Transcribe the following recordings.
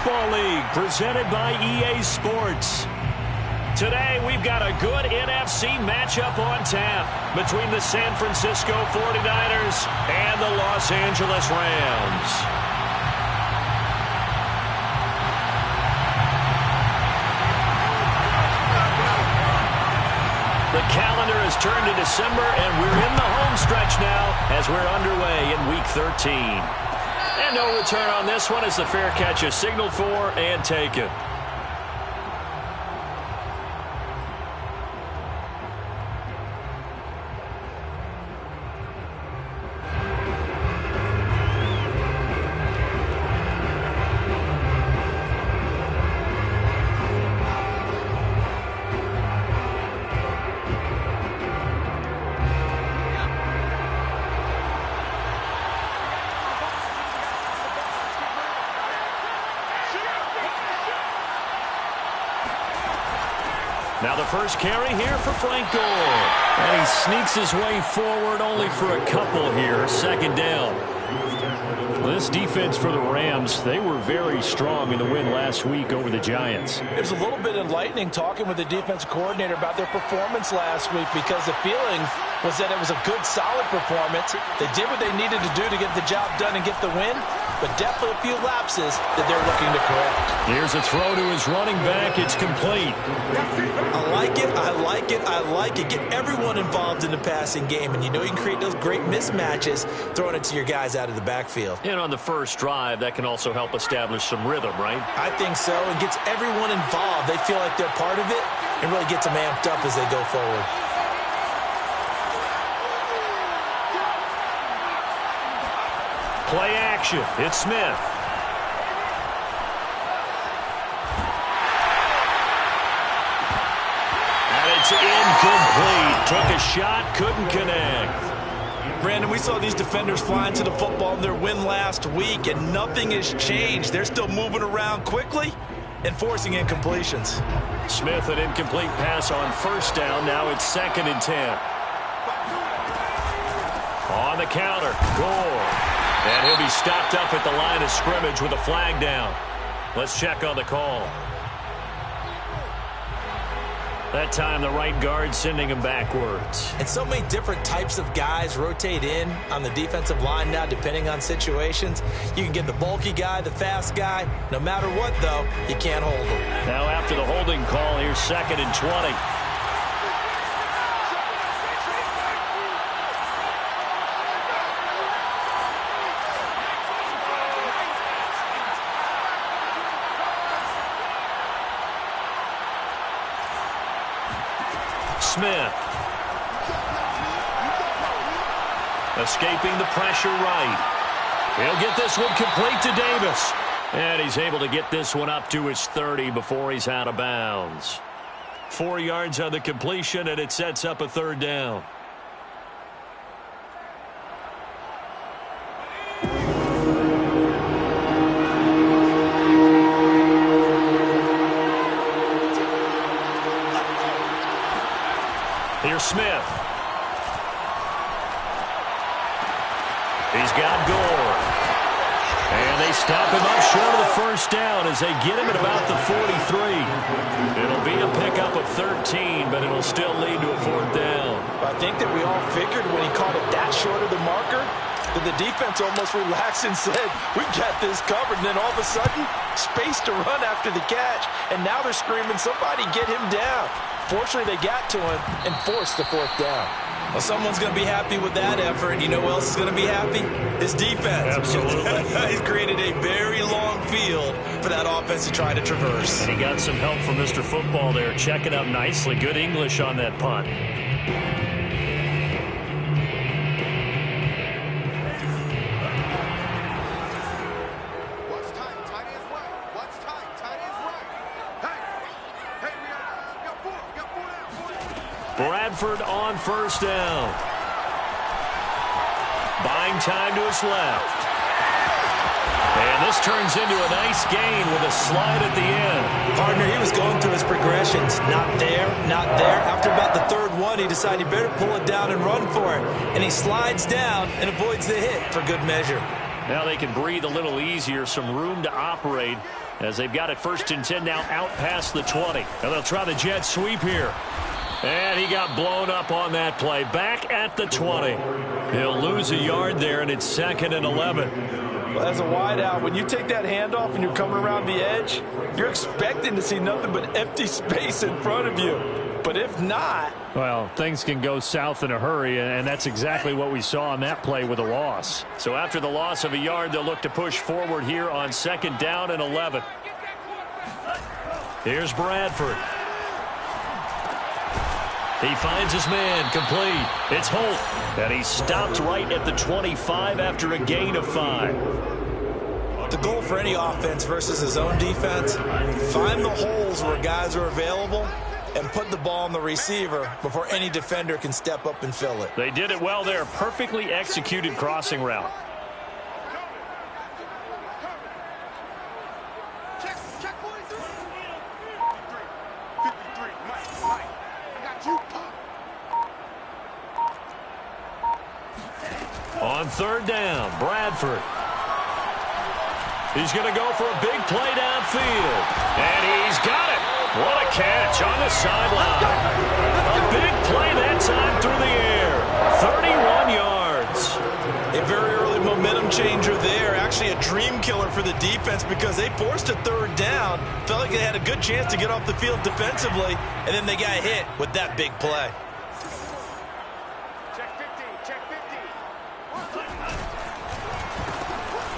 Football League, presented by EA Sports. Today, we've got a good NFC matchup on tap between the San Francisco 49ers and the Los Angeles Rams. The calendar has turned to December, and we're in the home stretch now as we're underway in Week 13. And no return on this one as the fair catch is signaled for and taken. Now the first carry here for Frank Gore. And he sneaks his way forward only for a couple here. Second down. This defense for the Rams, they were very strong in the win last week over the Giants. It was a little bit enlightening talking with the defensive coordinator about their performance last week because the feeling was that it was a good, solid performance. They did what they needed to do to get the job done and get the win, but definitely a few lapses that they're looking to correct. Here's a throw to his running back. It's complete. I like it. I like it. I like it. Get everyone involved in the passing game, and you know you can create those great mismatches throwing it to your guys out of the backfield. And on the first drive, that can also help establish some rhythm, right? I think so. It gets everyone involved. They feel like they're part of it and really gets them amped up as they go forward. Play action. It's Smith. And it's incomplete. Took a shot, couldn't connect. Brandon, we saw these defenders flying to the football in their win last week, and nothing has changed. They're still moving around quickly and forcing incompletions. Smith, an incomplete pass on first down. Now it's 2nd and 10. On the counter, Gore. And he'll be stopped up at the line of scrimmage with a flag down. Let's check on the call. That time, the right guard sending him backwards. And so many different types of guys rotate in on the defensive line now, depending on situations. You can get the bulky guy, the fast guy. No matter what, though, you can't hold him. Now after the holding call, here's 2nd and 20. Smith. Escaping the pressure right. He'll get this one complete to Davis. And he's able to get this one up to his 30 before he's out of bounds. 4 yards on the completion, and it sets up a 3rd down. Here's Smith. He's got Gore. And they stop him up short of the first down as they get him at about the 43. It'll be a pickup of 13, but it'll still lead to a 4th down. I think that we all figured when he caught it that short of the marker that the defense almost relaxed and said, we got this covered. And then all of a sudden, space to run after the catch. And now they're screaming, somebody get him down. Fortunately, they got to him and forced the 4th down. Well, someone's going to be happy with that effort. You know who else is going to be happy? His defense. Absolutely. He's created a very long field for that offense to try to traverse. And he got some help from Mr. Football there, checking up nicely. Good English on that punt. Bradford on first down. Buying time to his left. And this turns into a nice gain with a slide at the end. Partner, he was going through his progressions. Not there, not there. After about the 3rd one, he decided he better pull it down and run for it. And he slides down and avoids the hit for good measure. Now they can breathe a little easier, some room to operate. as they've got it 1st and 10 now out past the 20. And they'll try the jet sweep here. And he got blown up on that play. Back at the 20. He'll lose a yard there, and it's 2nd and 11. Well, as a wideout, when you take that handoff and you're coming around the edge, you're expecting to see nothing but empty space in front of you. But if not... Well, things can go south in a hurry, and that's exactly what we saw on that play with a loss. So after the loss of a yard, they'll look to push forward here on 2nd down and 11. Here's Bradford. He finds his man, complete. It's Holt, and he stopped right at the 25 after a gain of 5. The goal for any offense versus his own defense, find the holes where guys are available and put the ball on the receiver before any defender can step up and fill it. They did it well there. Perfectly executed crossing route. On 3rd down, Bradford. He's going to go for a big play downfield. And he's got it. What a catch on the sideline. A big play that time through the air. 31 yards. A very early momentum changer there. Actually a dream killer for the defense because they forced a 3rd down. Felt like they had a good chance to get off the field defensively. And then they got hit with that big play.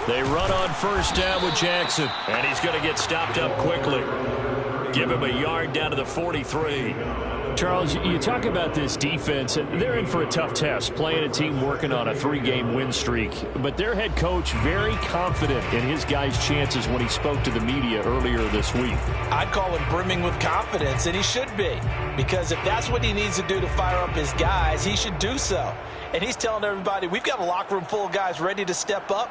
They run on 1st down with Jackson. And he's going to get stopped up quickly. Give him a yard down to the 43. Charles, you talk about this defense. They're in for a tough test, playing a team working on a 3-game win streak. But their head coach very confident in his guys' chances when he spoke to the media earlier this week. I'd call him brimming with confidence, and he should be. Because if that's what he needs to do to fire up his guys, he should do so. And he's telling everybody, we've got a locker room full of guys ready to step up.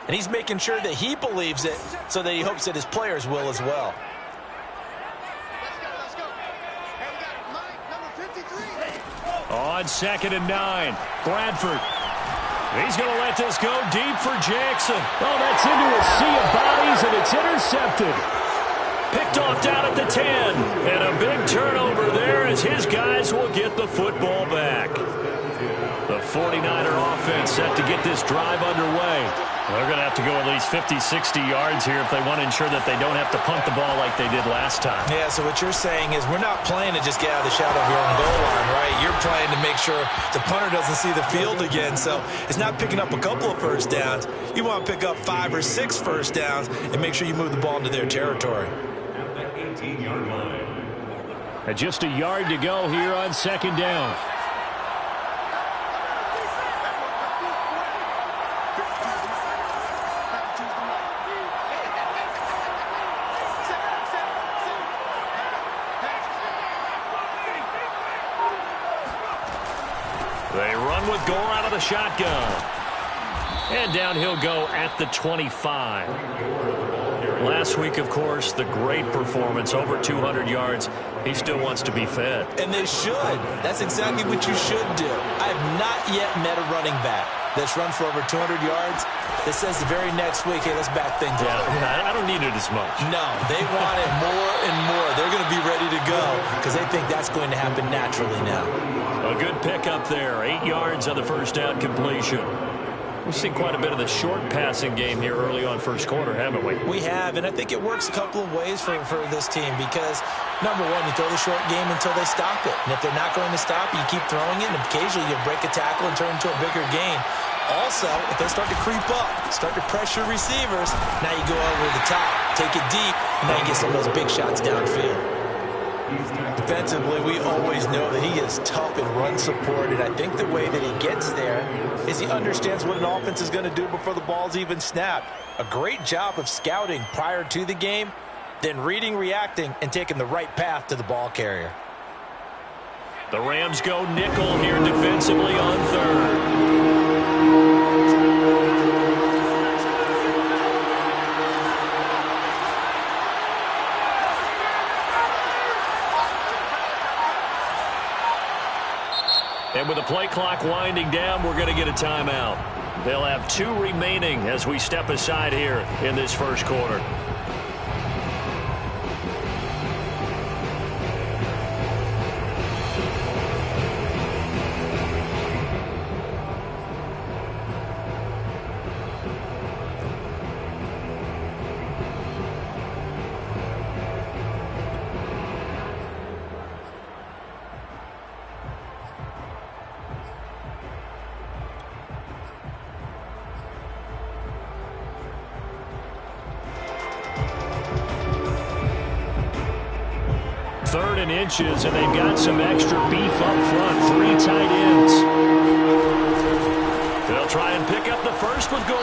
And he's making sure that he believes it so that he hopes that his players will as well. On 2nd and 9, Bradford. He's going to let this go deep for Jackson. Oh, that's into a sea of bodies, and it's intercepted. Picked off down at the 10. And a big turnover there as his guys will get the football back. The 49er offense set to get this drive underway. They're going to have to go at least 50, 60 yards here if they want to ensure that they don't have to punt the ball like they did last time. Yeah, so what you're saying is we're not playing to just get out of the shadow of your own goal line, right? You're playing to make sure the punter doesn't see the field again. So it's not picking up a couple of 1st downs. You want to pick up 5 or 6 1st downs and make sure you move the ball into their territory. At the 18-yard line. And just a yard to go here on 2nd down. They run with Gore out of the shotgun. And down he'll go at the 25. Last week, of course, the great performance, over 200 yards. He still wants to be fed. And they should. That's exactly what you should do. I have not yet met a running back that's run for over 200 yards that says the very next week, hey, let's back things up. Yeah, I don't need it as much. No, they want it more and more. They're going to be ready to go because they think that's going to happen naturally now. A good pickup there. 8 yards on the 1st down completion. We've seen quite a bit of the short passing game here early on 1st quarter, haven't we? We have, and I think it works a couple of ways for this team because, number one, you throw the short game until they stop it. And if they're not going to stop, you keep throwing it, and occasionally you break a tackle and turn into a bigger gain. Also, if they start to creep up, start to pressure receivers, now you go over the top, take it deep, and now you get some of those big shots downfield. Defensively, we always know that he is tough and run supported. I think the way that he gets there is he understands what an offense is going to do before the ball's even snapped. A great job of scouting prior to the game, then reading, reacting, and taking the right path to the ball carrier. The Rams go nickel here defensively on 3rd. And with the play clock winding down, we're going to get a timeout. They'll have 2 remaining as we step aside here in this 1st quarter. 3rd and inches, and they've got some extra beef up front. 3 tight ends. They'll try and pick up the first with Gore.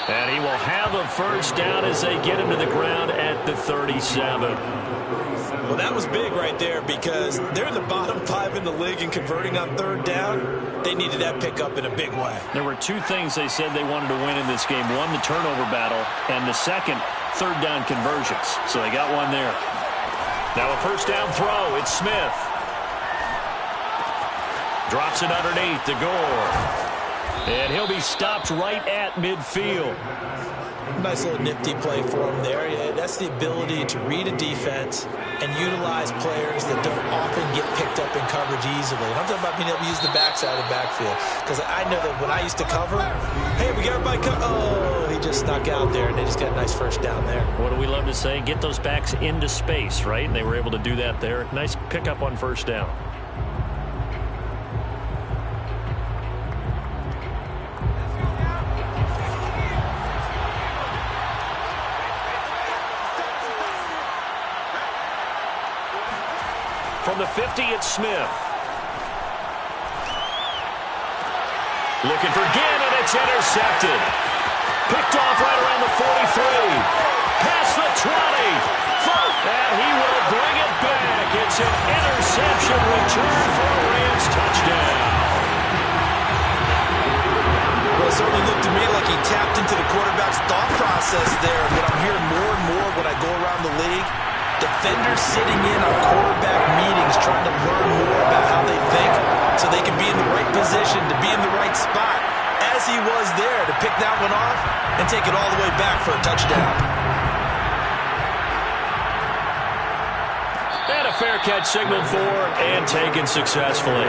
And he will have a first down as they get him to the ground at the 37. Well, that was big right there because they're in the bottom 5 in the league in converting on 3rd down. They needed that pickup in a big way. There were 2 things they said they wanted to win in this game. One, the turnover battle, and the second, 3rd down conversions. So they got one there. Now a first down throw. It's Smith. Drops it underneath to Gore. And he'll be stopped right at midfield. Nice little nifty play for him there. Yeah, that's the ability to read a defense and utilize players that don't often get picked up in coverage easily. And I'm talking about being able to use the backside of the backfield. Because I know that when I used to cover, hey, we got everybody covered. Oh, he just snuck out there, and they just got a nice first down there. What do we love to say? Get those backs into space, right? And they were able to do that there. Nice pickup on first down. From the 50, it's Smith. Looking for Ginn, and it's intercepted. Picked off right around the 43. Past the 20. And he will bring it back. It's an interception return for a Rams touchdown. Well, it certainly looked to me like he tapped into the quarterback's thought process there. What I'm hearing more and more when I go around the league, defenders sitting in on quarterback meetings trying to learn more about how they think so they can be in the right position to be in the right spot, as he was there to pick that one off and take it all the way back for a touchdown. And a fair catch signaled for and taken successfully.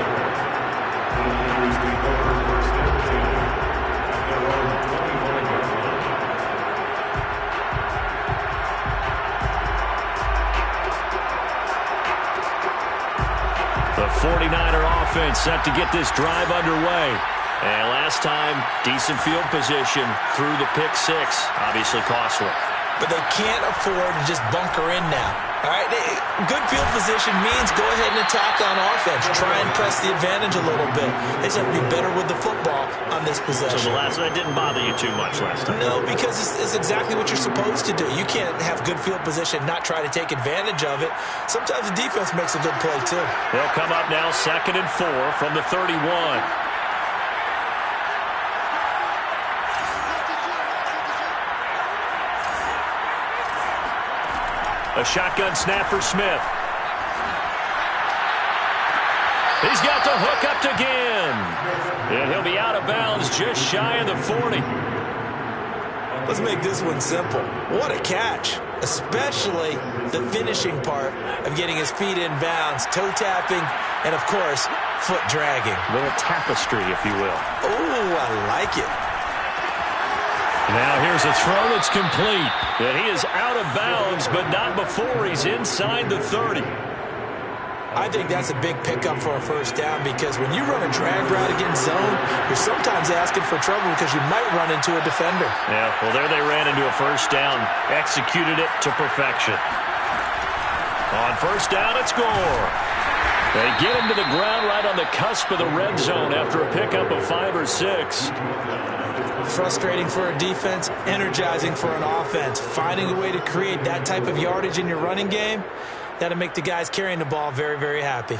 The 49er offense set to get this drive underway. And last time, decent field position through the pick 6. Obviously costly. But they can't afford to just bunker in now. All right, good field position means go ahead and attack on offense. Try and press the advantage a little bit. They just have to be better with the football on this possession. So the last that didn't bother you too much last time? No, because it's exactly what you're supposed to do. You can't have good field position, not try to take advantage of it. Sometimes the defense makes a good play, too. They'll come up now 2nd and 4 from the 31. A shotgun snap for Smith. He's got the hook up to Ginn. And he'll be out of bounds just shy of the 40. Let's make this one simple. What a catch, especially the finishing part of getting his feet in bounds, toe tapping, and, of course, foot dragging. A little tapestry, if you will. Oh, I like it. Now here's a throw that's complete. And he is out of bounds, but not before he's inside the 30. I think that's a big pickup for a first down because when you run a drag route against zone, you're sometimes asking for trouble because you might run into a defender. Yeah, well, there they ran into a first down. Executed it to perfection. On first down, it's Gore. They get him to the ground right on the cusp of the red zone after a pickup of 5 or 6. Frustrating for a defense, energizing for an offense. Finding a way to create that type of yardage in your running game, that'll make the guys carrying the ball very, very happy.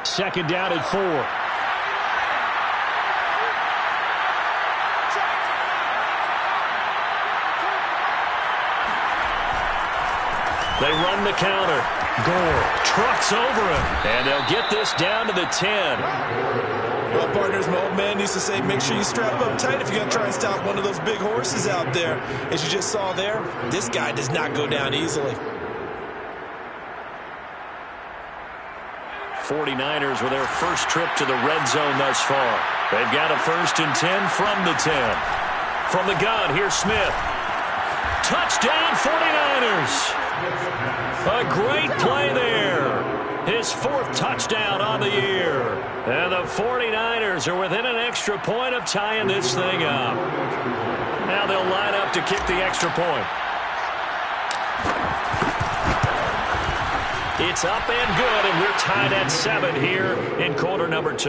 2nd down and 4. They run the counter. Gore trucks over him. And they'll get this down to the 10. Well, partners, my old man used to say, make sure you strap up tight if you're going to try and stop one of those big horses out there. As you just saw there, this guy does not go down easily. 49ers with their first trip to the red zone thus far. They've got a 1st and 10 from the 10. From the gun, here's Smith. Touchdown, 49ers. A great play there. His 4th touchdown on the year. And the 49ers are within an extra point of tying this thing up. Now they'll line up to kick the extra point. It's up and good, and we're tied at 7 here in quarter number 2.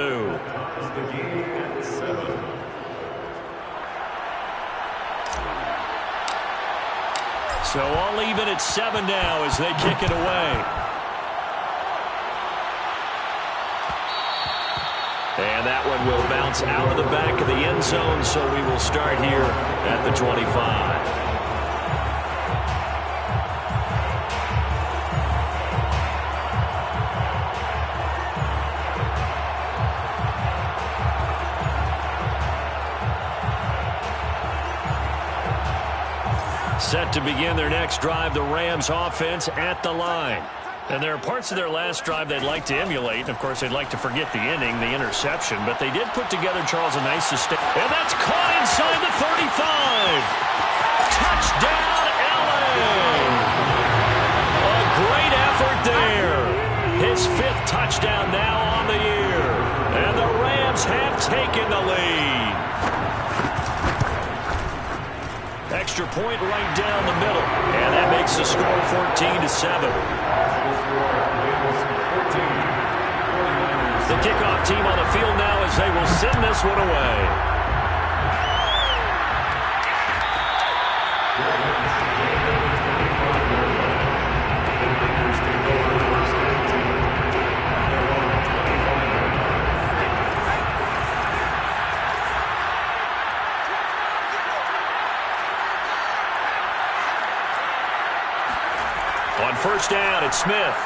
So all even at 7 now as they kick it away. And that one will bounce out of the back of the end zone, so we will start here at the 25. Set to begin their next drive, the Rams offense at the line. And there are parts of their last drive they'd like to emulate. Of course, they'd like to forget the inning, the interception. But they did put together, Charles, a nice sustain. And that's caught inside the 35. Touchdown, LA. A great effort there. His 5th touchdown now on the year. And the Rams have taken the lead. Extra point right down the middle. And that makes the score 14-7. The kickoff team on the field now as they will send this one away. On first down, it's Smith.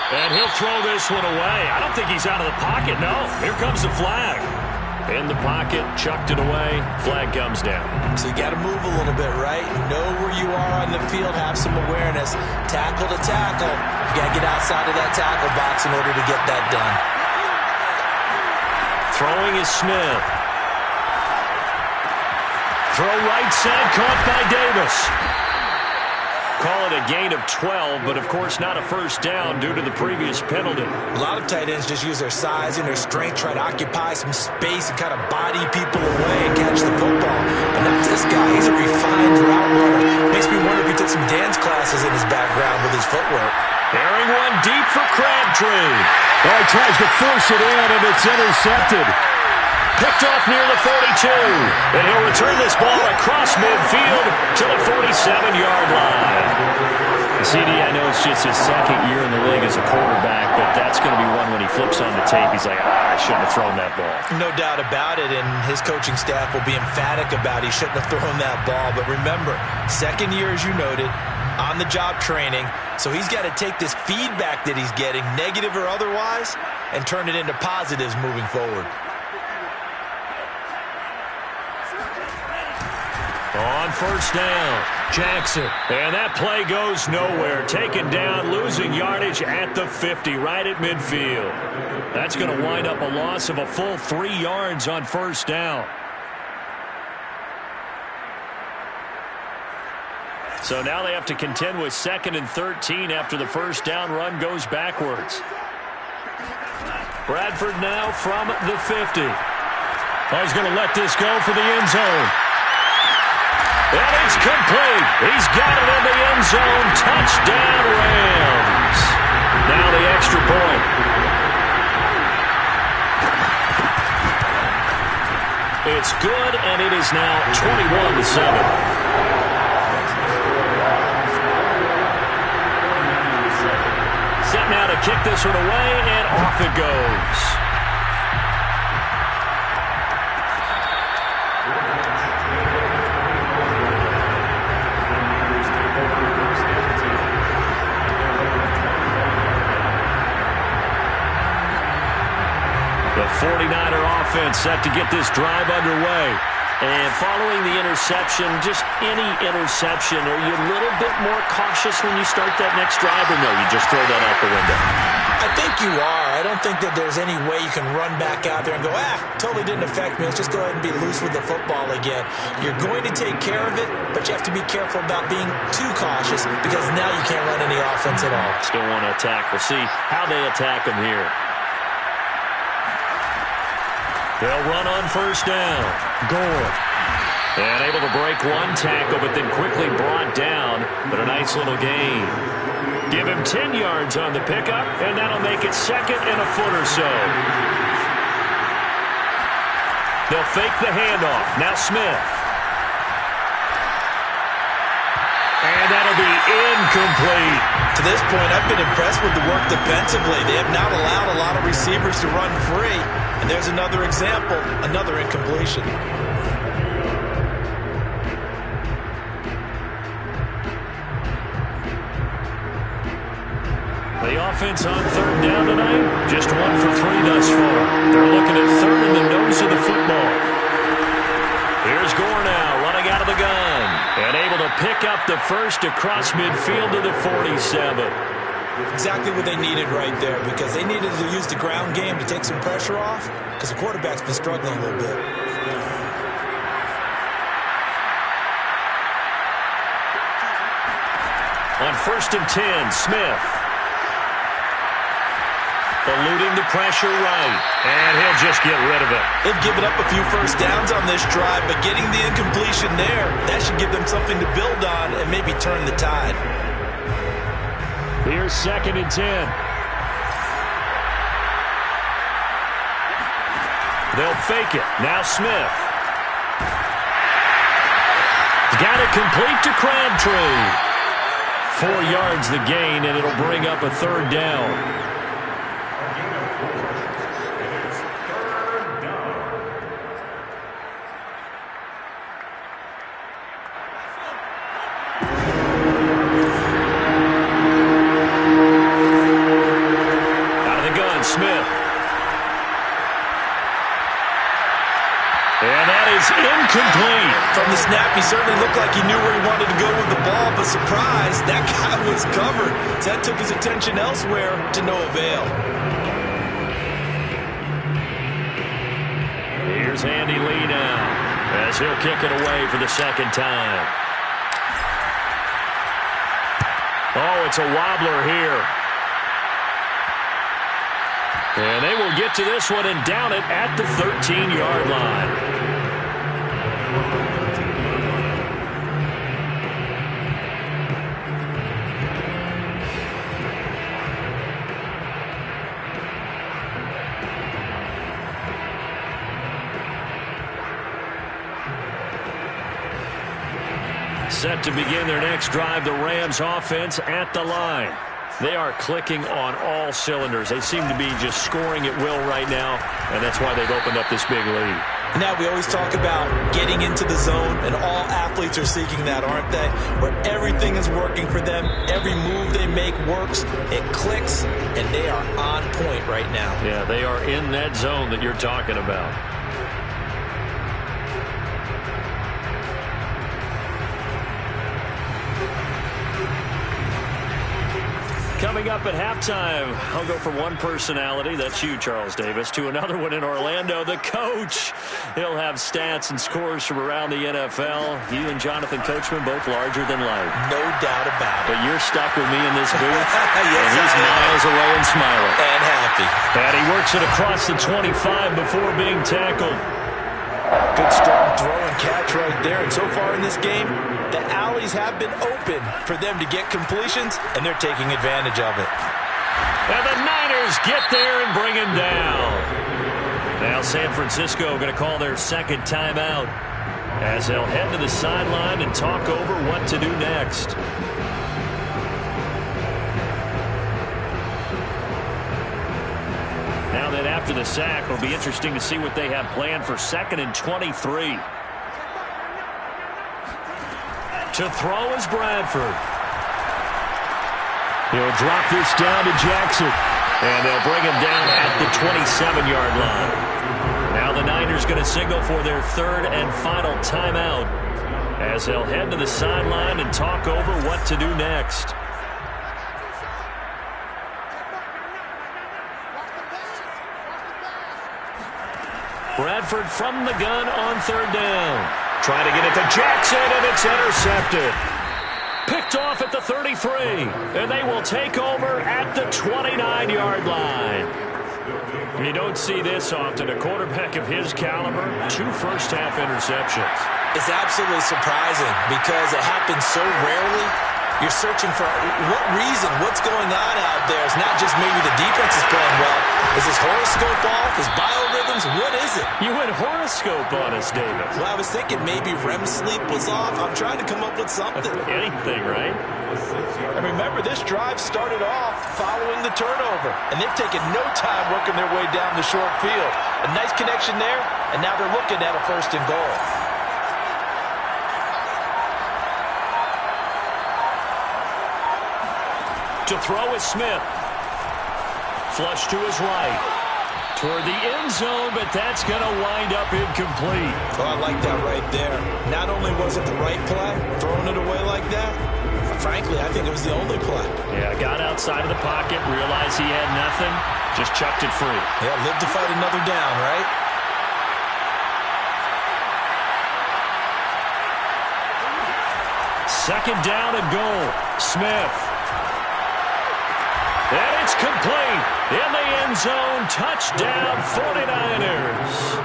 And he'll throw this one away. I don't think he's out of the pocket, no. Here comes the flag. In the pocket, chucked it away. Flag comes down. So you got to move a little bit, right? Know where you are on the field, have some awareness. Tackle to tackle. You got to get outside of that tackle box in order to get that done. Throwing is Smith. Throw right side, caught by Davis. Call it a gain of 12, but of course not a first down due to the previous penalty. A lot of tight ends just use their size and their strength, try to occupy some space and kind of body people away and catch the football. But not this guy. He's a refined route runner. Makes me wonder if he took some dance classes in his background with his footwork. Airing one deep for Crabtree. Oh, he tries to force it in, and it's intercepted. Picked off near the 42. And he'll return this ball across midfield to the 47-yard line. CD, I know it's just his second year in the league as a quarterback, but that's going to be one when he flips on the tape. He's like, I shouldn't have thrown that ball. No doubt about it, and his coaching staff will be emphatic about he shouldn't have thrown that ball. But remember, second year, as you noted, on-the-job training, so he's got to take this feedback that he's getting, negative or otherwise, and turn it into positives moving forward. On first down, Jackson. And that play goes nowhere. Taken down, losing yardage at the 50, right at midfield. That's going to wind up a loss of a full 3 yards on first down. So now they have to contend with 2nd and 13 after the first down run goes backwards. Bradford now from the 50. Oh, he's going to let this go for the end zone. And it's complete. He's got it in the end zone. Touchdown, Rams. Now the extra point. It's good, and it is now 21-7. Set now to kick this one away, and off it goes. The 49er offense set to get this drive underway. And following the interception, just any interception, are you a little bit more cautious when you start that next drive, or no, you just throw that out the window? I think you are. I don't think that there's any way you can run back out there and go, totally didn't affect me. Let's just go ahead and be loose with the football again. You're going to take care of it, but you have to be careful about being too cautious because now you can't run any offense at all. Still want to attack. We'll see how they attack them here. They'll run on first down. Gore. And able to break one tackle, but then quickly brought down. But a nice little gain. Give him 10 yards on the pickup, and that'll make it second and a foot or so. They'll fake the handoff. Now Smith. And that'll be incomplete. To this point, I've been impressed with the work defensively. They have not allowed a lot of receivers to run free. And there's another example, another incompletion. The offense on third down tonight, just 1 for 3 thus far. They're looking at third in the nose of the football. Here's Gore now, running out of the gun. And able to pick up the first across midfield to the 47. Exactly what they needed right there, because they needed to use the ground game to take some pressure off, because the quarterback's been struggling a little bit. On 1st and 10, Smith. Eluding the pressure right. And he'll just get rid of it. They've given up a few first downs on this drive, but getting the incompletion there, that should give them something to build on and maybe turn the tide. Here's 2nd and 10. They'll fake it. Now Smith. Got it complete to Crabtree. 4 yards the gain, and it'll bring up a third down. Smith. And that is incomplete. From the snap, he certainly looked like he knew where he wanted to go with the ball, but surprise, that guy was covered. So that took his attention elsewhere to no avail. Here's Andy Lee now, as he'll kick it away for the second time. Oh, it's a wobbler here. And they will get to this one and down it at the 13-yard line. Set to begin their next drive, the Rams offense at the line. They are clicking on all cylinders. They seem to be just scoring at will right now, and that's why they've opened up this big lead. Now, we always talk about getting into the zone, and all athletes are seeking that, aren't they? Where everything is working for them, every move they make works, it clicks, and they are on point right now. Yeah, they are in that zone that you're talking about. Coming up at halftime, I'll go from one personality, that's you, Charles Davis, to another one in Orlando, the coach. He'll have stats and scores from around the NFL. You and Jonathan Coachman, both larger than life. No doubt about it. But you're stuck with me in this booth, yes, and he's miles away and smiling. And happy. And he works it across the 25 before being tackled. Good strong throw and catch right there. And so far in this game, the alleys have been open for them to get completions, and they're taking advantage of it. And the Niners get there and bring him down. Now San Francisco going to call their second timeout as they'll head to the sideline and talk over what to do next. Now that after the sack, it'll be interesting to see what they have planned for 2nd and 23. To throw is Bradford. He'll drop this down to Jackson. And they'll bring him down at the 27-yard line. Now the Niners going to signal for their third and final timeout as they'll head to the sideline and talk over what to do next. Bradford from the gun on third down. Trying to get it to Jackson, and it's intercepted. Picked off at the 33, and they will take over at the 29-yard line. You don't see this often. A quarterback of his caliber, 2 first-half interceptions. It's absolutely surprising because it happens so rarely. You're searching for what reason, what's going on out there. It's not just maybe the defense is playing well. Is his horoscope off? His biorhythms? What is it? You went horoscope on us, David. Well, I was thinking maybe REM sleep was off. I'm trying to come up with something. Anything, right? And remember, this drive started off following the turnover. And they've taken no time working their way down the short field. A nice connection there, and now they're looking at a 1st and goal. To throw is Smith. Flush to his right. Toward the end zone, but that's going to wind up incomplete. Oh, I like that right there. Not only was it the right play, throwing it away like that, frankly, I think it was the only play. Yeah, got outside of the pocket, realized he had nothing, just chucked it free. Yeah, live to fight another down, right? Second down and goal. Smith. And it's complete. In the end zone, touchdown 49ers.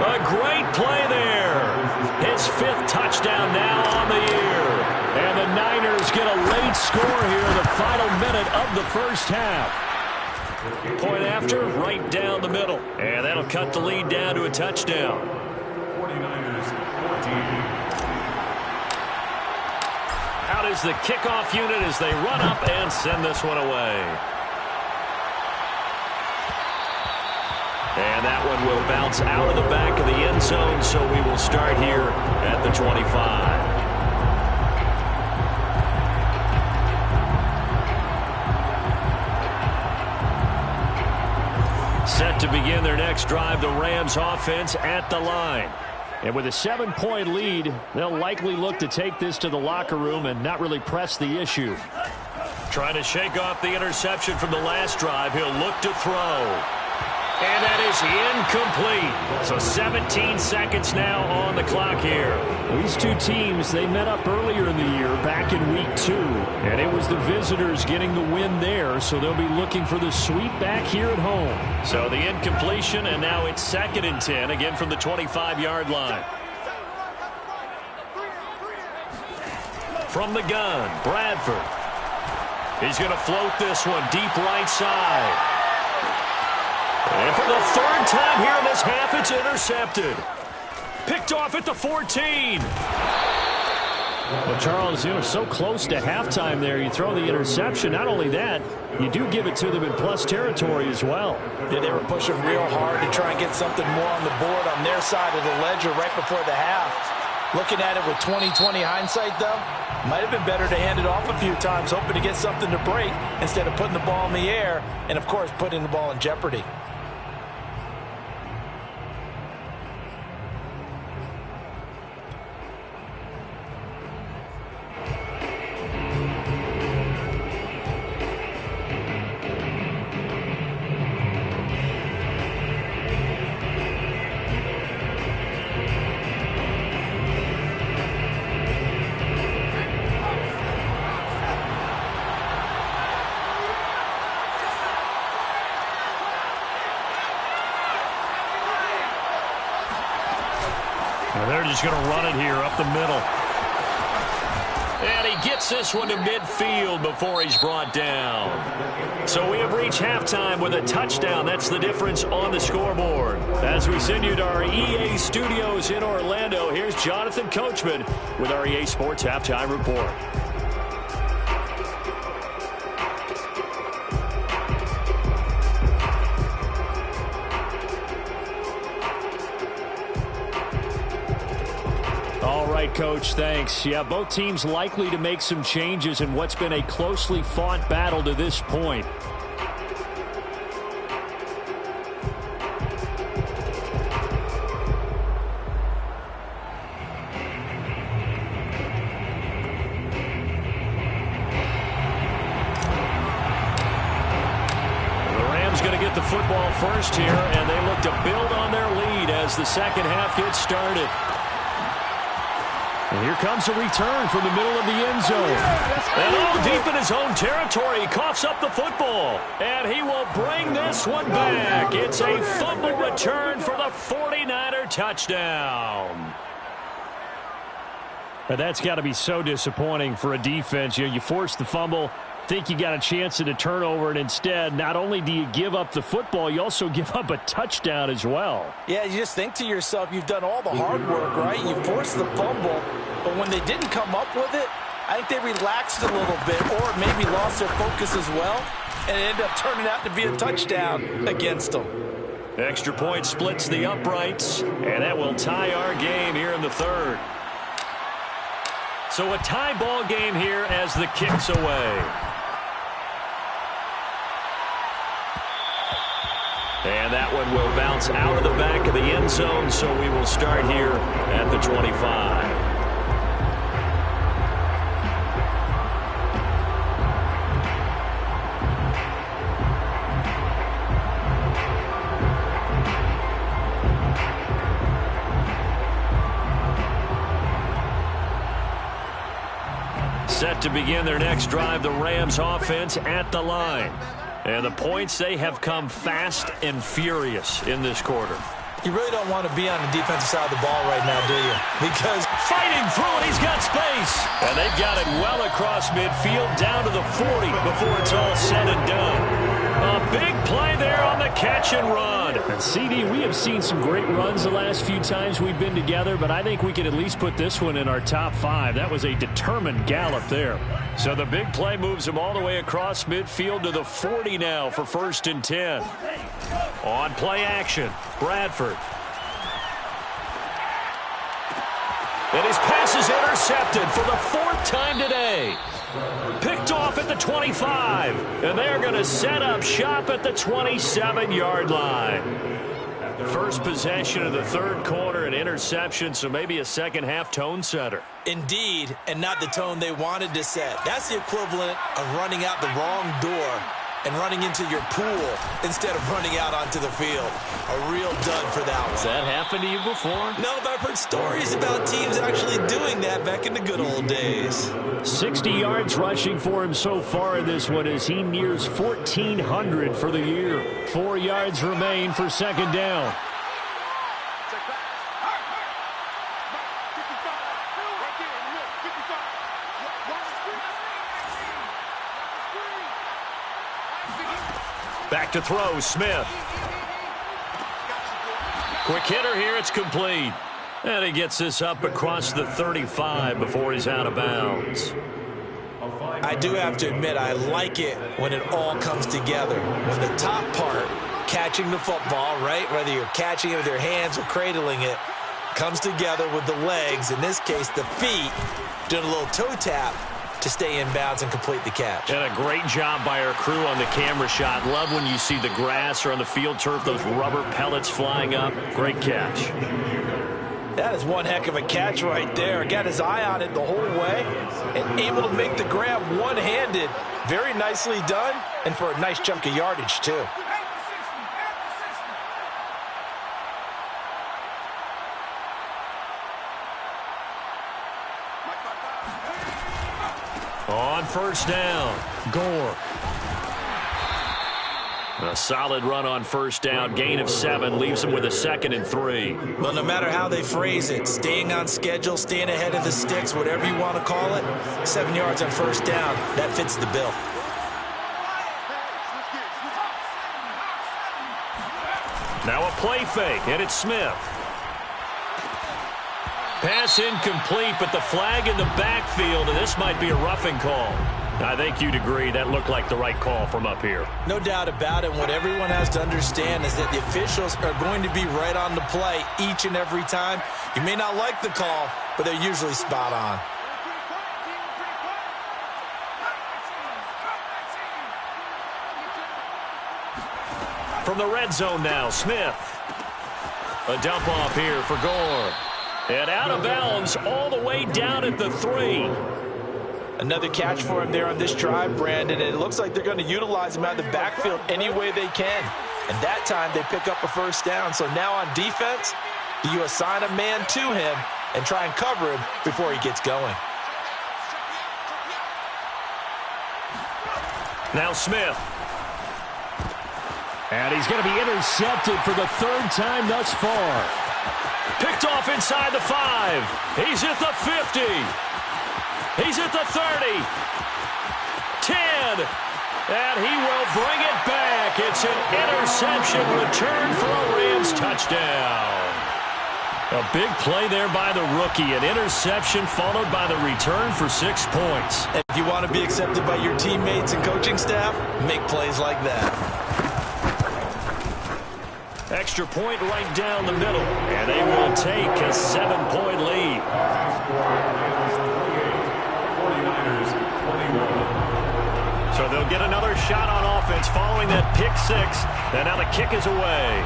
A great play there. His 5th touchdown now on the year. And the Niners get a late score here in the final minute of the first half. Point after, right down the middle. And that'll cut the lead down to a touchdown. 49ers 14. Out is the kickoff unit as they run up and send this one away. And that one will bounce out of the back of the end zone, so we will start here at the 25. Set to begin their next drive, the Rams offense at the line. And with a 7-point lead, they'll likely look to take this to the locker room and not really press the issue. Trying to shake off the interception from the last drive. He'll look to throw. And that is incomplete. So 17 seconds now on the clock here. These two teams, they met up earlier in the year, back in week 2. And it was the visitors getting the win there, so they'll be looking for the sweep back here at home. So the incompletion, and now it's 2nd and 10, again from the 25-yard line. From the gun, Bradford. He's going to float this one deep right side. And for the 3rd time here in this half, it's intercepted. Picked off at the 14. Well, Charles, so close to halftime there, you throw the interception. Not only that, you do give it to them in plus territory as well. Yeah, they were pushing real hard to try and get something more on the board on their side of the ledger right before the half. Looking at it with 20/20 hindsight, though, might have been better to hand it off a few times, hoping to get something to break instead of putting the ball in the air and, of course, putting the ball in jeopardy. They're just going to run it here up the middle. And he gets this one to midfield before he's brought down. So we have reached halftime with a touchdown. That's the difference on the scoreboard. As we send you to our EA studios in Orlando, here's Jonathan Coachman with our EA Sports Halftime Report. Coach, thanks. Yeah, both teams likely to make some changes in what's been a closely fought battle to this point. The Rams going to get the football first here, and they look to build on their lead as the second half gets started. And here comes a return from the middle of the end zone. And deep in his own territory, he coughs up the football. And he will bring this one back. It's a fumble return for the 49er touchdown. That's got to be so disappointing for a defense. You force the fumble, think you got a chance at a turnover, and instead, not only do you give up the football, you also give up a touchdown as well. Yeah, you just think to yourself, you've done all the hard work, right? You forced the fumble, but when they didn't come up with it, I think they relaxed a little bit or maybe lost their focus as well, and it ended up turning out to be a touchdown against them. Extra point splits the uprights, and that will tie our game here in the third. So a tie ball game here as the kick's away. And that one will bounce out of the back of the end zone, so we will start here at the 25. Set to begin their next drive, the Rams offense at the line. And the points, they have come fast and furious in this quarter. You really don't want to be on the defensive side of the ball right now, do you? Because fighting through it, he's got space. And they've got it well across midfield down to the 40 before it's all said and done. A big play there on the catch and run. And CD, we have seen some great runs the last few times we've been together, but I think we could at least put this one in our top 5. That was a determined gallop there. So the big play moves him all the way across midfield to the 40 now for 1st and 10. On play action, Bradford. And his pass is intercepted for the 4th time today. Picked off at the 25. And they're going to set up shop at the 27-yard line. First possession of the third quarter, an interception, so maybe a second-half tone setter. Indeed, and not the tone they wanted to set. That's the equivalent of running out the wrong door and running into your pool instead of running out onto the field. A real dud for that one. Has that happened to you before? No, but I've heard stories about teams actually doing that back in the good old days. 60 yards rushing for him so far in this one as he nears 1,400 for the year. 4 yards remain for 2nd down. Back to throw, Smith. Quick hitter here, it's complete. And he gets this up across the 35 before he's out of bounds. I do have to admit, I like it when it all comes together. When the top part, catching the football, right, whether you're catching it with your hands or cradling it, comes together with the legs, in this case the feet, doing a little toe tap to stay in bounds and complete the catch. And a great job by our crew on the camera shot. Love when you see the grass or on the field turf, those rubber pellets flying up. Great catch. That is one heck of a catch right there. Got his eye on it the whole way and able to make the grab one-handed. Very nicely done, and for a nice chunk of yardage, too. On 1st down, Gore. A solid run on 1st down. Gain of 7 leaves him with a 2nd and 3. Well, no matter how they phrase it, staying on schedule, staying ahead of the sticks, whatever you want to call it, 7 yards on 1st down, that fits the bill. Now a play fake, and it's Smith. Pass incomplete, but the flag in the backfield, and this might be a roughing call. I think you'd agree that looked like the right call from up here. No doubt about it. What everyone has to understand is that the officials are going to be right on the play each and every time. You may not like the call, but they're usually spot on. From the red zone now, Smith. A dump off here for Gore. And out of bounds all the way down at the 3. Another catch for him there on this drive, Brandon. And it looks like they're going to utilize him out of the backfield any way they can. And that time they pick up a 1st down. So now on defense, do you assign a man to him and try and cover him before he gets going? Now Smith. And he's going to be intercepted for the 3rd time thus far. Picked off inside the 5. He's at the 50. He's at the 30. 10. And he will bring it back. It's an interception return for a Rams touchdown. A big play there by the rookie. An interception followed by the return for 6 points. And if you want to be accepted by your teammates and coaching staff, make plays like that. Extra point right down the middle. And they will take a 7-point lead. So they'll get another shot on offense following that pick 6. And now the kick is away.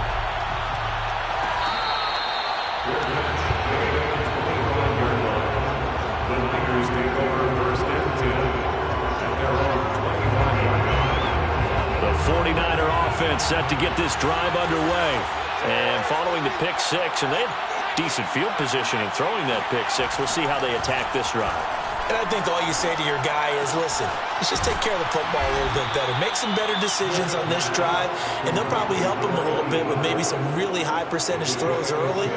The 49er offense set to get this drive underway. And following the pick 6, and they had decent field position in throwing that pick 6. We'll see how they attack this drive. And I think all you say to your guy is, listen, let's just take care of the football a little bit better. Make some better decisions on this drive, and they'll probably help him a little bit with maybe some really high percentage throws early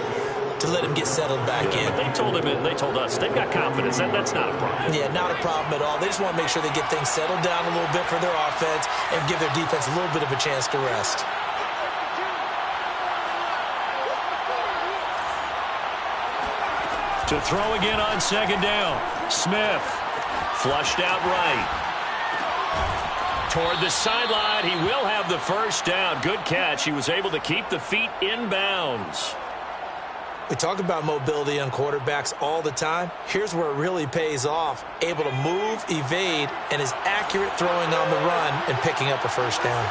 to let him get settled back in. But they told him, and they told us, they've got confidence. That's not a problem. Yeah, not a problem at all. They just want to make sure they get things settled down a little bit for their offense and give their defense a little bit of a chance to rest. To throw again on second down. Smith flushed out right. Toward the sideline. He will have the first down. Good catch. He was able to keep the feet in bounds. We talk about mobility on quarterbacks all the time. Here's where it really pays off. Able to move, evade, and is accurate throwing on the run and picking up a first down.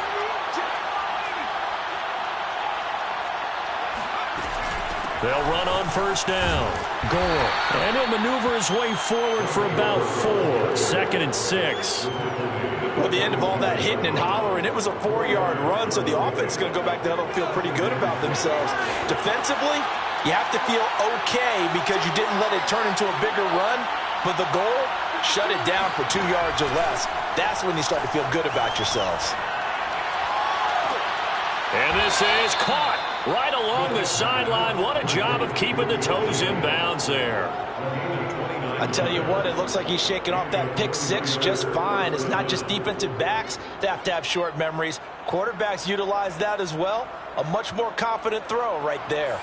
They'll run on first down. Gore. And he'll maneuver his way forward for about 4. 2nd and 6. Well, the end of all that hitting and hollering, it was a 4-yard run, so the offense is going to go back there and feel pretty good about themselves. Defensively, you have to feel okay because you didn't let it turn into a bigger run, but the goal, shut it down for 2 yards or less. That's when you start to feel good about yourselves. And this is caught right along the sideline. What a job of keeping the toes in bounds there. I tell you what, it looks like he's shaking off that pick 6 just fine. It's not just defensive backs that have to have short memories. Quarterbacks utilize that as well. A much more confident throw right there.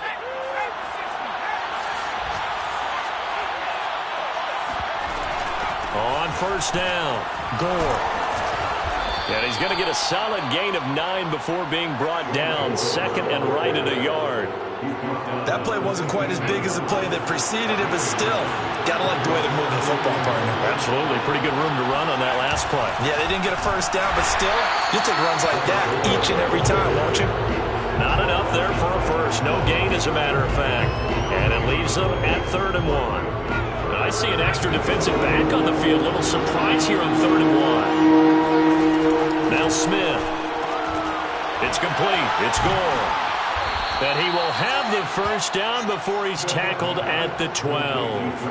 On first down, Gore. And he's going to get a solid gain of 9 before being brought down. 2nd and right at a yard. That play wasn't quite as big as the play that preceded it, but still, got to like the way they're moving the football, partner. Absolutely. Pretty good room to run on that last play. Yeah, they didn't get a first down, but still, you'll take runs like that each and every time, won't you? Not enough there for a first. No gain, as a matter of fact. And it leaves them at 3rd and 1. I see an extra defensive back on the field. Little surprise here on 3rd and 1. Now Smith. It's complete. It's Gore. And he will have the first down before he's tackled at the 12.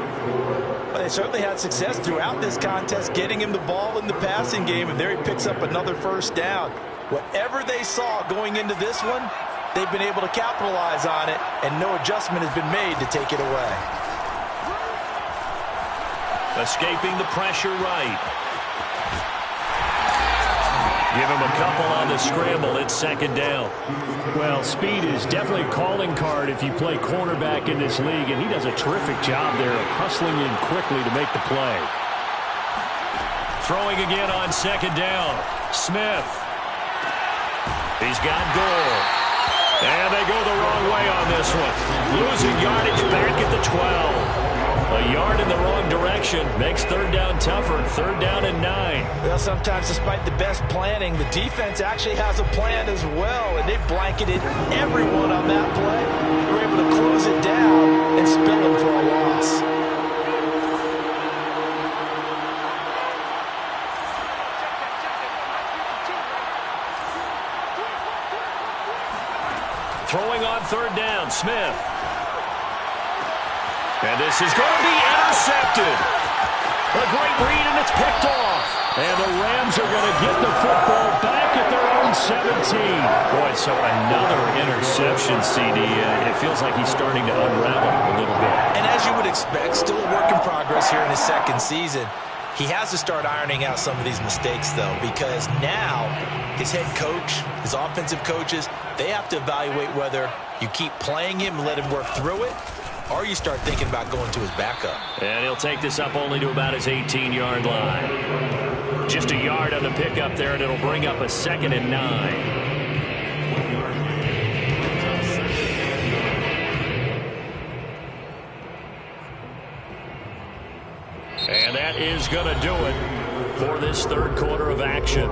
Well, they certainly had success throughout this contest, getting him the ball in the passing game, and there he picks up another first down. Whatever they saw going into this one, they've been able to capitalize on it, and no adjustment has been made to take it away. Escaping the pressure right. Give him a couple on the scramble. It's 2nd down. Well, speed is definitely a calling card if you play cornerback in this league, and he does a terrific job there of hustling in quickly to make the play. Throwing again on 2nd down. Smith. He's got Gore. And they go the wrong way on this one. Losing yardage back at the 12. A yard in the wrong direction makes 3rd down tougher. 3rd down and 9. Well, sometimes despite the best planning, the defense actually has a plan as well, and they blanketed everyone on that play. They were able to close it down and spill it for a loss. Throwing on 3rd down, Smith. And this is going to be intercepted. A great read, and it's picked off. And the Rams are going to get the football back at their own 17. Boy, so another interception, CD. It feels like he's starting to unravel a little bit. And as you would expect, still a work in progress here in his second season. He has to start ironing out some of these mistakes, though, because now his head coach, his offensive coaches, they have to evaluate whether you keep playing him and let him work through it, or you start thinking about going to his backup. And he'll take this up only to about his 18-yard line. Just a yard on the pickup there, and it'll bring up a 2nd and 9. And that is going to do it for this third quarter of action.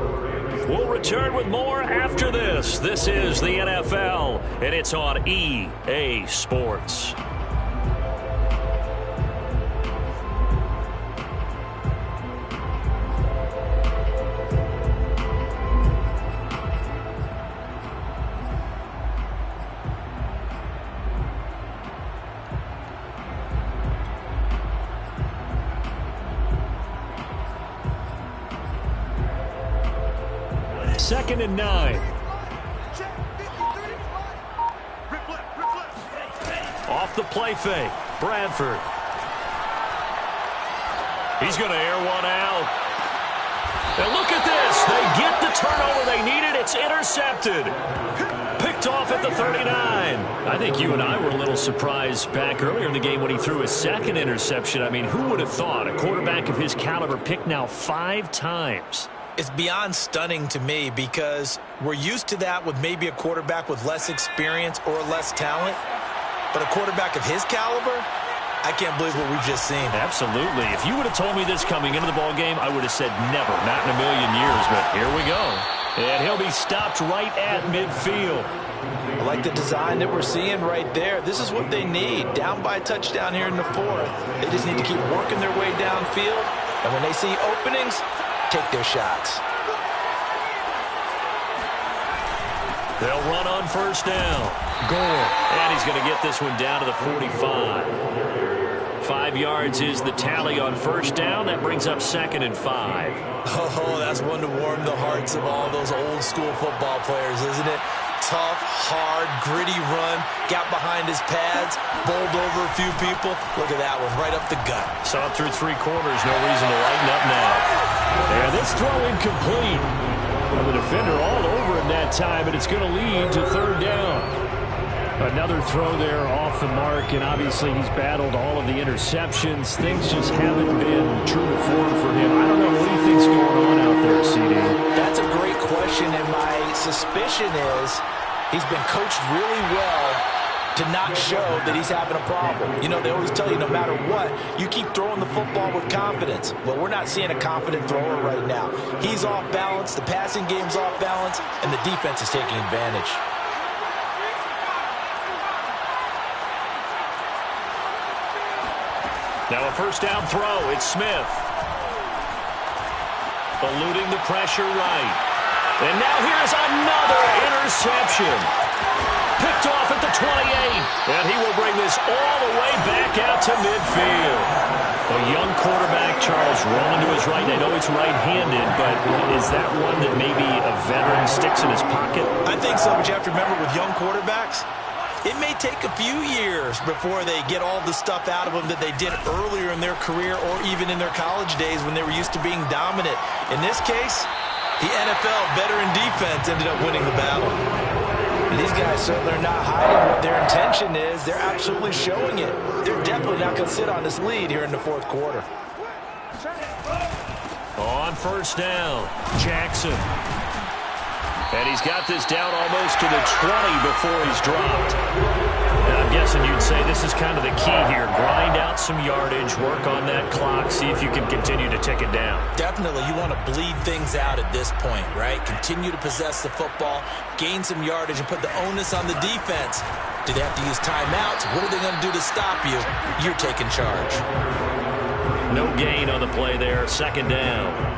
We'll return with more after this. This is the NFL, and it's on EA Sports. Second and 9. Off the play fake, Bradford. He's going to air one out. And look at this. They get the turnover they needed. It's intercepted. Picked off at the 39. I think you and I were a little surprised back earlier in the game when he threw his second interception. I mean, who would have thought a quarterback of his caliber picked now 5 times? It's beyond stunning to me because we're used to that with maybe a quarterback with less experience or less talent. But a quarterback of his caliber, I can't believe what we've just seen. Absolutely. If you would have told me this coming into the ball game, I would have said never, not in a million years. But here we go. And he'll be stopped right at midfield. I like the design that we're seeing right there. This is what they need. Down by a touchdown here in the 4th. They just need to keep working their way downfield. And when they see openings, take their shots. They'll run on first down. Gore. And he's going to get this one down to the 45. 5 yards is the tally on first down. That brings up 2nd and 5. Oh, that's one to warm the hearts of all those old school football players, isn't it? Tough, hard, gritty run. Got behind his pads. Bowled over a few people. Look at that one, right up the gut. Saw it through 3 quarters. No reason to lighten up now. And this throw incomplete. Well, the defender all over him that time, and it's going to lead to 3rd down. Another throw there off the mark, and obviously he's battled all of the interceptions. Things just haven't been true to form for him. I don't know what he thinks going on out there, CD. That's a great question, and my suspicion is he's been coached really well to not show that he's having a problem. You know, they always tell you no matter what, you keep throwing the football with confidence. Well, we're not seeing a confident thrower right now. He's off balance, the passing game's off balance, and the defense is taking advantage. Now a first down throw. It's Smith. Eluding the pressure right. And now here's another interception. Picked off at the 28. And he will bring this all the way back out to midfield. A young quarterback, Charles, rolling to his right. I know it's right-handed, but is that one that maybe a veteran sticks in his pocket? I think so, but you have to remember with young quarterbacks, it may take a few years before they get all the stuff out of them that they did earlier in their career or even in their college days when they were used to being dominant. In this case, the NFL veteran defense ended up winning the battle. And these guys certainly are not hiding what their intention is. They're absolutely showing it. They're definitely not going to sit on this lead here in the 4th quarter. On first down, Jackson. And he's got this down almost to the 20 before he's dropped. And I'm guessing you'd say this is kind of the key here. Grind out some yardage, work on that clock, see if you can continue to tick it down. Definitely. You want to bleed things out at this point, right? Continue to possess the football, gain some yardage, and put the onus on the defense. Do they have to use timeouts? What are they going to do to stop you? You're taking charge. No gain on the play there. 2nd down.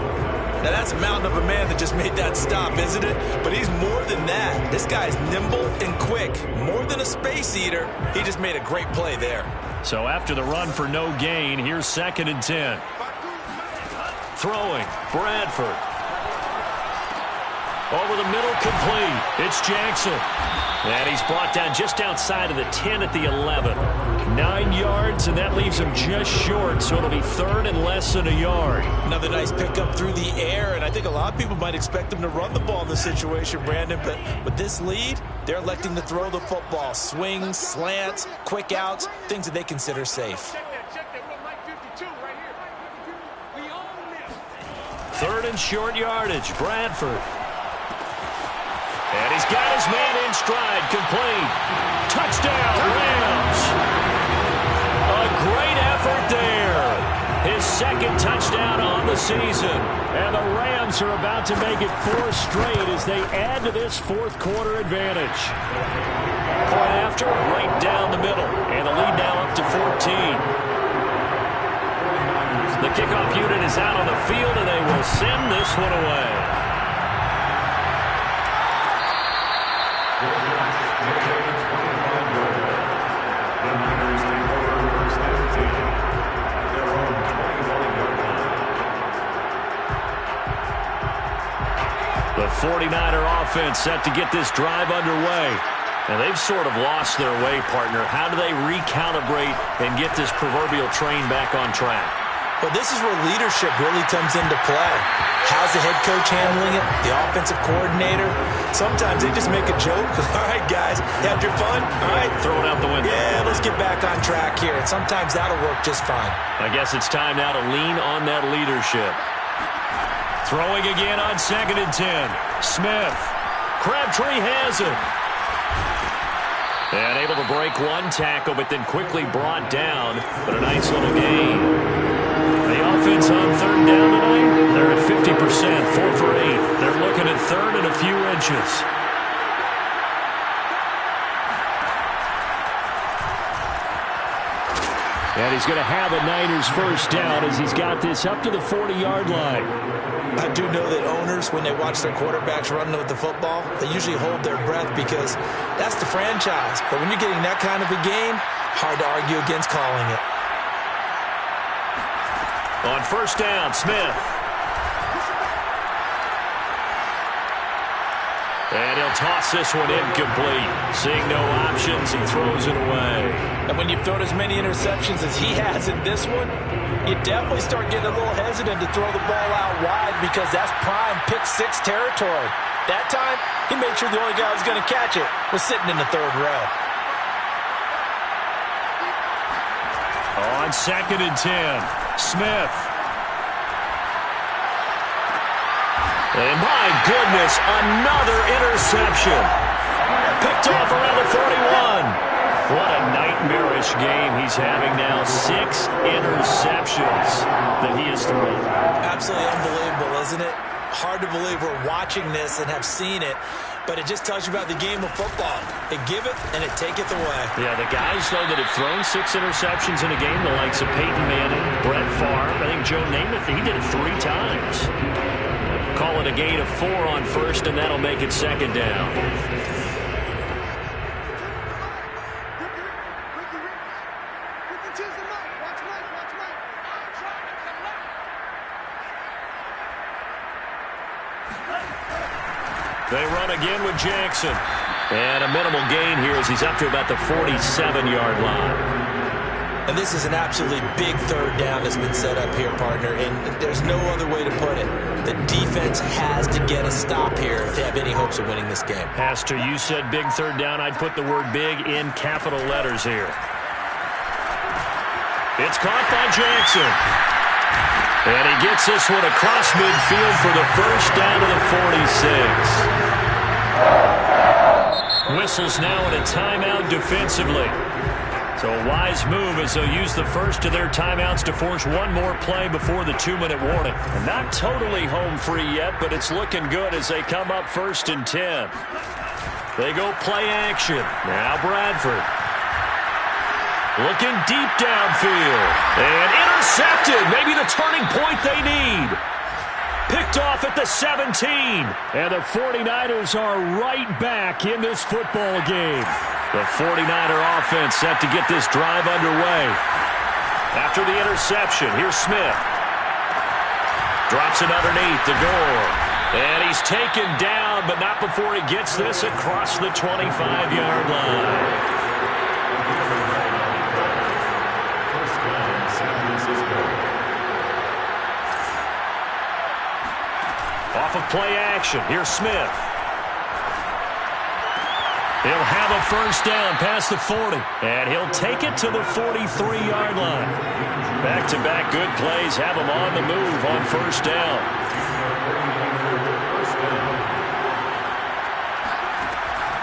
Now, that's a mountain of a man that just made that stop, isn't it? But he's more than that. This guy's nimble and quick. More than a space eater. He just made a great play there. So after the run for no gain, here's 2nd and 10. throwing. Bradford. Over the middle, complete. It's Jackson. And he's brought down just outside of the 10 at the 11. 9 yards, and that leaves him just short, so it'll be third and less than a yard. Another nice pickup through the air, and I think a lot of people might expect him to run the ball in this situation, Brandon, but with this lead, they're electing to throw the football. Swings, slants, quick outs, things that they consider safe. Third and short yardage, Bradford. And he's got his man in stride, complete. Touchdown, Rams. A great effort there. His second touchdown on the season. And the Rams are about to make it 4 straight as they add to this fourth quarter advantage. Point after, right down the middle. And the lead now up to 14. The kickoff unit is out on the field, and they will send this one away. The 49er offense set to get this drive underway. And they've sort of lost their way, partner. How do they recalibrate and get this proverbial train back on track? Well, this is where leadership really comes into play. How's the head coach handling it? The offensive coordinator? Sometimes they just make a joke. All right, guys, you had your fun? All right. Throw it out the window. Yeah, let's get back on track here. And sometimes that'll work just fine. I guess it's time now to lean on that leadership. Throwing again on 2nd and 10. Smith. Crabtree has it. And able to break one tackle, but then quickly brought down. But a nice little gain. The offense on 3rd down tonight, they're at 50%, 4 for 8. They're looking at 3rd and a few inches. And he's going to have a Niners first down as he's got this up to the 40-yard line. I do know that owners, when they watch their quarterbacks running with the football, they usually hold their breath because that's the franchise. But when you're getting that kind of a game, hard to argue against calling it. On 1st down, Smith. And he'll toss this one incomplete. Seeing no options, he throws it away. And when you've thrown as many interceptions as he has in this one, you definitely start getting a little hesitant to throw the ball out wide because that's prime pick-6 territory. That time, he made sure the only guy who was going to catch it was sitting in the 3rd row. On 2nd and 10, Smith. And my goodness, another interception. Picked off around the 41. What a nightmarish game he's having now. 6 interceptions that he has thrown. Absolutely unbelievable, isn't it? Hard to believe we're watching this and have seen it, but it just tells you about the game of football. It giveth and it taketh away. Yeah, the guys, though, that have thrown 6 interceptions in a game, the likes of Peyton Manning, Brett Favre, I think Joe Namath, he did it 3 times. Call it a gain of 4 on 1st, and that'll make it 2nd down. They run again with Jackson. And a minimal gain here as he's up to about the 47-yard line. And this is an absolutely big 3rd down that's been set up here, partner, and there's no other way to put it. The defense has to get a stop here if they have any hopes of winning this game. Pastor, you said big 3rd down. I'd put the word big in capital letters here. It's caught by Jackson. And he gets this one across midfield for the first down to the 46. Whistles now in a timeout defensively. So a wise move as they'll use the first of their timeouts to force one more play before the 2-minute warning. And not totally home free yet, but it's looking good as they come up 1st and 10. They go play action. Now Bradford. Looking deep downfield. And intercepted. Maybe the turning point they need. Picked off at the 17. And the 49ers are right back in this football game. The 49er offense set to get this drive underway. After the interception, here's Smith. Drops it underneath to Gore. And he's taken down, but not before he gets this across the 25-yard line. Off of play action, here's Smith. He'll have a first down past the 40, and he'll take it to the 43-yard line. Back-to-back good plays have him on the move on first down.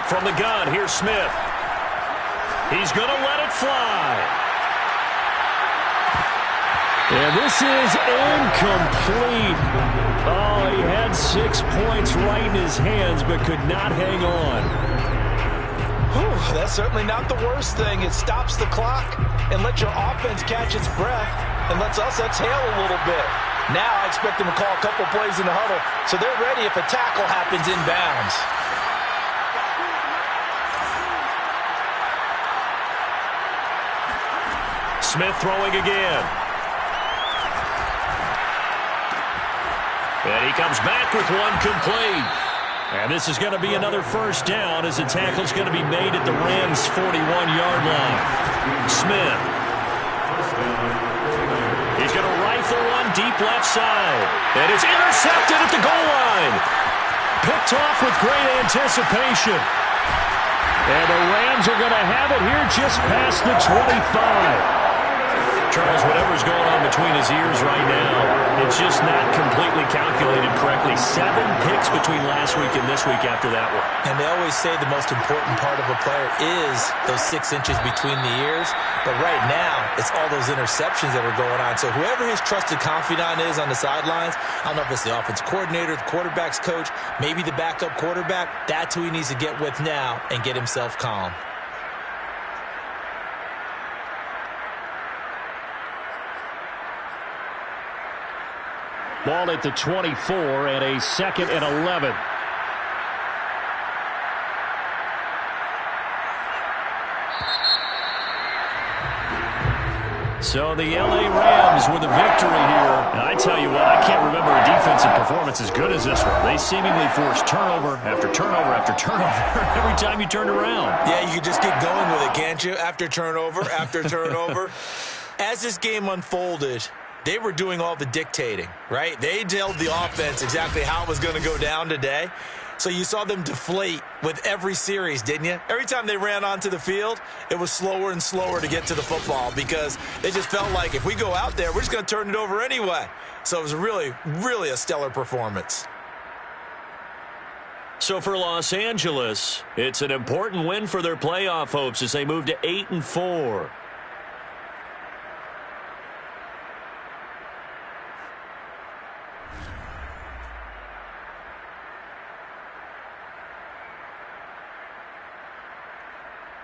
From the gun, here's Smith. He's going to let it fly. And this is incomplete. Oh, he had 6 points right in his hands, but could not hang on. Whew, that's certainly not the worst thing. It stops the clock and lets your offense catch its breath and lets us exhale a little bit. Now I expect them to call a couple plays in the huddle so they're ready if a tackle happens inbounds. Smith throwing again. And he comes back with one complete. And this is going to be another first down as the tackle's going to be made at the Rams' 41-yard line. Smith. He's going to rifle one deep left side. And it's intercepted at the goal line. Picked off with great anticipation. And the Rams are going to have it here just past the 25. Charles, whatever's going on between his ears right now, it's just not completely calculated correctly. 7 picks between last week and this week after that one. And they always say the most important part of a player is those 6 inches between the ears. But right now, it's all those interceptions that are going on. So whoever his trusted confidant is on the sidelines, I don't know if it's the offense coordinator, the quarterback's coach, maybe the backup quarterback, that's who he needs to get with now and get himself calm. Ball at the 24 and a 2nd and 11. So the L.A. Rams with a victory here. And I tell you what, I can't remember a defensive performance as good as this one. They seemingly forced turnover after turnover after turnover every time you turned around. Yeah, you could just keep going with it, can't you? After turnover, after turnover. As this game unfolded, they were doing all the dictating, right? They told the offense exactly how it was going to go down today. So you saw them deflate with every series, didn't you? Every time they ran onto the field, it was slower and slower to get to the football because they just felt like if we go out there, we're just going to turn it over anyway. So it was really, really a stellar performance. So for Los Angeles, it's an important win for their playoff hopes as they move to 8-4.